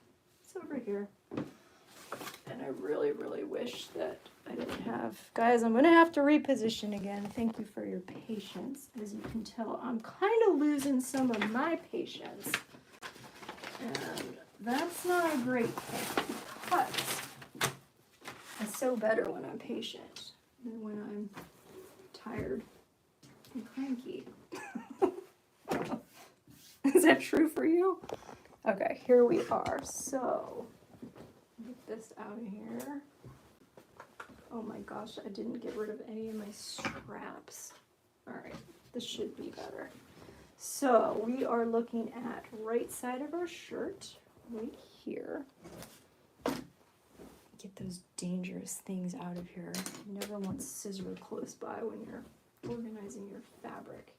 It's over here. And I really, really wish that I didn't have... Guys, I'm gonna have to reposition again. Thank you for your patience. As you can tell, I'm kind of losing some of my patience. And that's not a great thing, because I sew better when I'm patient than when I'm tired and cranky. Is that true for you? Okay, here we are. So, get this out of here. Oh my gosh, I didn't get rid of any of my straps. All right, this should be better. So, we are looking at right side of our shirt, right here. Get those dangerous things out of here. You never want scissor close by when you're organizing your fabric.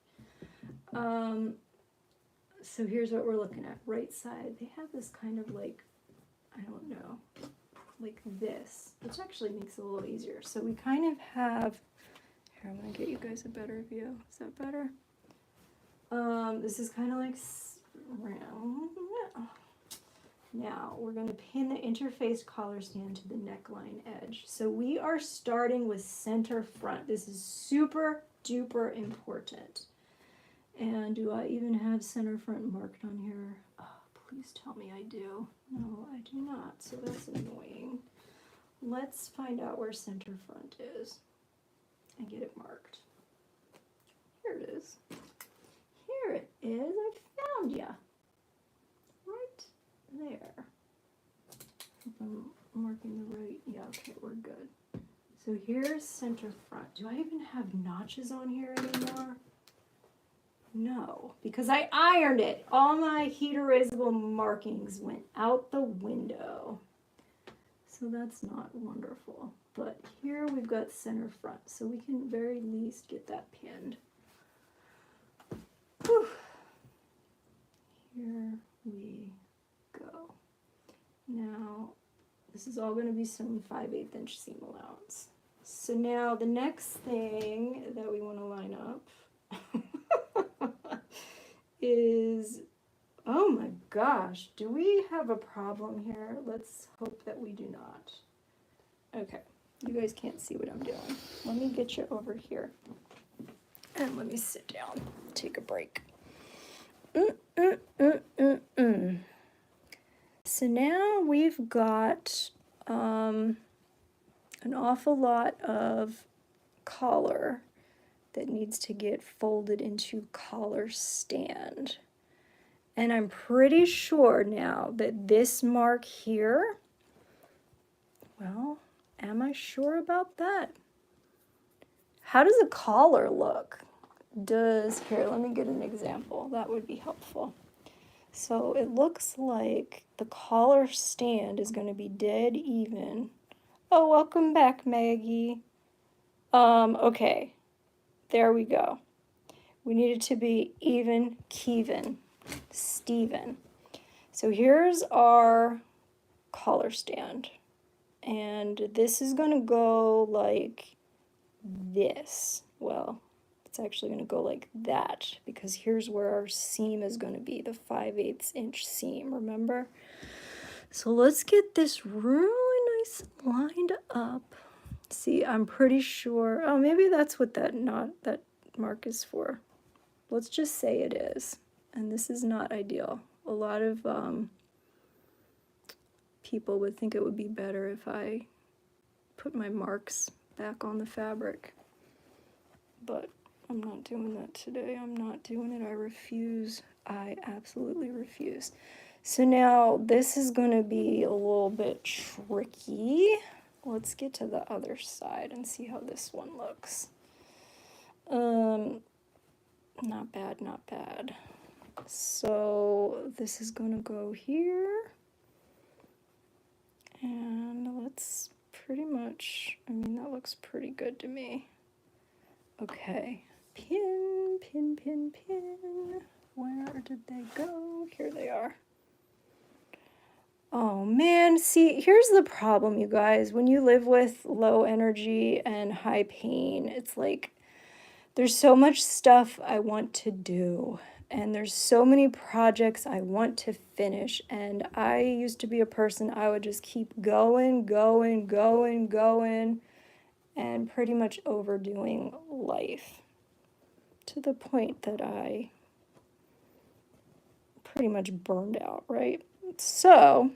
So here's what we're looking at. Right side, they have this kind of like, I don't know, like this, which actually makes it a little easier. So we kind of have, here, I'm gonna get you guys a better view. Is that better? This is kind of like round. Now we're gonna pin the interfaced collar stand to the neckline edge. So we are starting with center front. This is super duper important. And do I even have center front marked on here? Oh, please tell me I do. No, I do not, so that's annoying. Let's find out where center front is and get it marked. Here it is. Here it is. I found ya. Right there. If I'm marking the right, yeah, okay, we're good. So here's center front. Do I even have notches on here anymore? No, because I ironed it. All my heat erasable markings went out the window. So that's not wonderful. But here we've got center front, so we can very least get that pinned. Whew. Here we go. Now, this is all going to be sewn 5/8 inch seam allowance. So now the next thing that we want to line up is, oh my gosh, do we have a problem here? Let's hope that we do not. Okay, you guys can't see what I'm doing. Let me get you over here. And let me sit down, take a break. So now we've got an awful lot of collar that needs to get folded into collar stand. And I'm pretty sure now that this mark here, well, am I sure about that? How does a collar look? Here, let me get an example. That would be helpful. So it looks like the collar stand is going to be dead even. Oh, welcome back, Maggie. Okay. There we go. We need it to be even, Kevin, Steven. So here's our collar stand. And this is going to go like this. Well, it's actually going to go like that, because here's where our seam is going to be, the 5/8 inch seam, remember? So let's get this really nice lined up. See, I'm pretty sure, oh, maybe that's what that mark is for. Let's just say it is. And this is not ideal. A lot of people would think it would be better if I put my marks back on the fabric. But I'm not doing that today. I'm not doing it. I refuse. I absolutely refuse. So now this is going to be a little bit tricky. Let's get to the other side and see how this one looks. Not bad, not bad. So this is going to go here. And let's pretty much, I mean, that looks pretty good to me. Okay. Pin, pin, pin, pin. Where did they go? Here they are. Oh man, see, here's the problem, you guys. When you live with low energy and high pain, it's like There's so much stuff I want to do, and there's so many projects I want to finish, and I used to be a person, I would just keep going, and pretty much overdoing life to the point that I pretty much burned out, right? So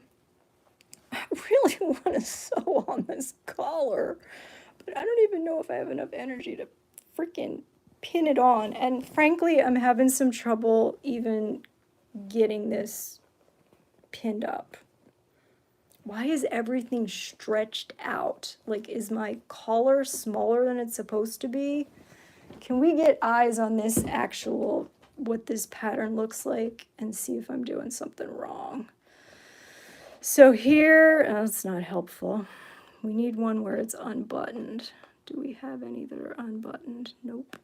I really want to sew on this collar, but I don't even know if I have enough energy to freaking pin it on. And frankly, I'm having some trouble even getting this pinned up. Why is everything stretched out? Like, is my collar smaller than it's supposed to be? Can we get eyes on this actual, what this pattern looks like, and see if I'm doing something wrong? So here, it's not helpful. We need one where it's unbuttoned. Do we have any that are unbuttoned? Nope.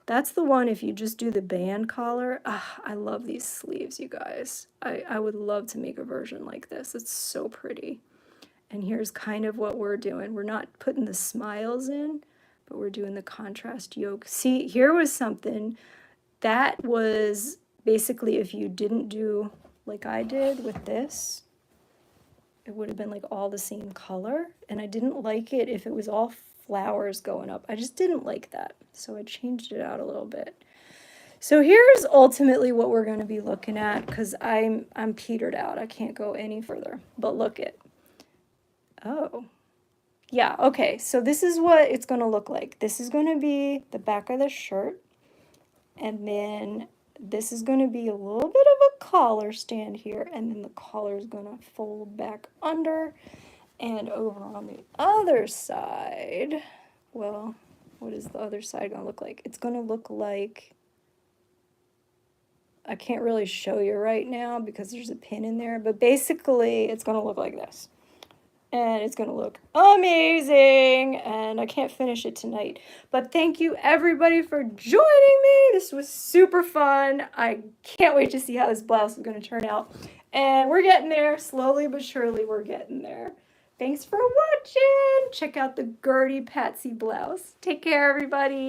That's the one if you just do the band collar. I love these sleeves, you guys. I would love to make a version like this. It's so pretty. And here's kind of what we're doing. We're not putting the smiles in, but we're doing the contrast yoke. See, here was something that was basically if you didn't do like I did with this, it would have been like all the same color. And I didn't like it if it was all flowers going up. I just didn't like that. So I changed it out a little bit. So here's ultimately what we're going to be looking at, because I'm petered out. I can't go any further. But look it. Oh. Yeah, okay. So this is what it's going to look like. This is going to be the back of the shirt. And then this is going to be a little bit of a collar stand here. And then the collar is going to fold back under. And over on the other side, well, what is the other side going to look like? It's going to look like, I can't really show you right now because there's a pin in there, but basically it's going to look like this. And it's going to look amazing, and I can't finish it tonight. But thank you everybody for joining me. This was super fun. I can't wait to see how this blouse is going to turn out. And we're getting there. Slowly but surely we're getting there. Thanks for watching. Check out the Gertie Patsy blouse. Take care, everybody.